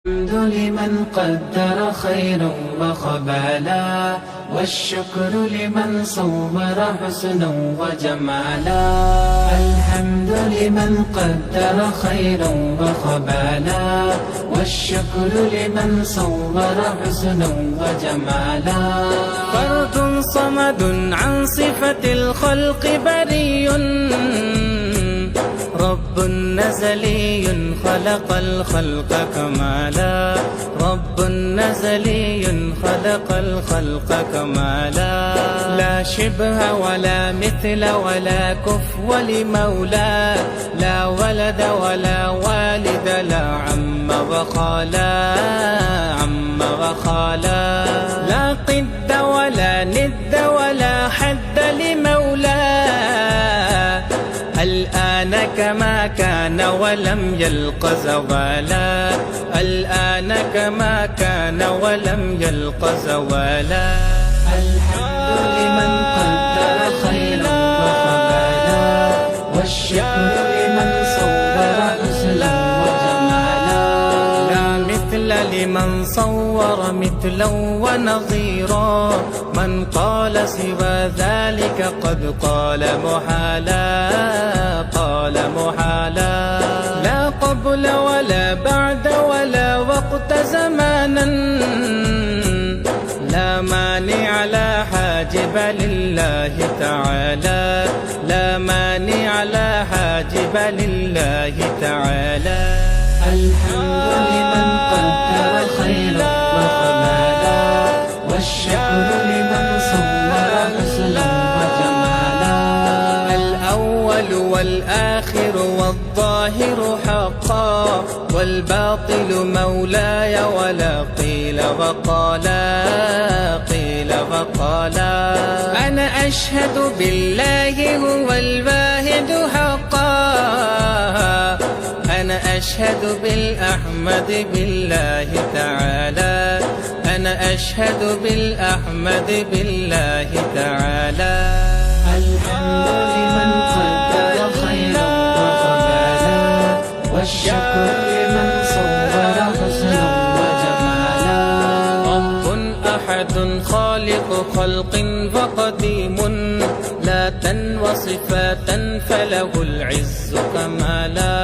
الحمد لمن قدر خيرا وخبالا، والشكر لمن صور حسنا وجمالا. الحمد لمن قدر خيرا وخبالا، والشكر لمن صور حسنا وجمالا. فرد صمد عن صفة الخلق بري، رب نزلي خلق الخلق كمالا. رب نزلي خلق الخلق كمالا. لا شبه ولا مثل ولا كفو لمولى، لا ولد ولا والد، لا عم وخالا، عم وخالا. لا قد ولا ند ولا حد لمولاه، الآن كما كان ولم يلق زوالا. الآن كما كان ولم يلق زوالا. الحمد لمن قدر خيرا وخبالا، والشكر لمن صور حسنا وجمالا. لا مثل لمن صور مثلا ونظيرا، من قال سوى ذلك قد قال محالا، قال محالا. لا قبل ولا بعد ولا وقت زمانا، لا مانع لا حاجب لله تعالى، لا مانع لا حاجب لله تعالى. الحمد لمن قدر خيرا وخبالا، والشكر لمن صور حسنا وجمالا. الأول والآخر والظاهر حقا، والباطل مولاي ولا قيل وقالا، قيل وقالا. أنا أشهد بالله هو الواحد حقا، أنا أشهد بالأحمد بالله تعالى، أنا أشهد بالأحمد بالله تعالى. الحمد لمن قدر خيرا وخبالا، والشكر لمن صور حسنا وجمالا. رب أحد خالق خلق وقديم، ذاتا وصفاتا فله العز كمالا.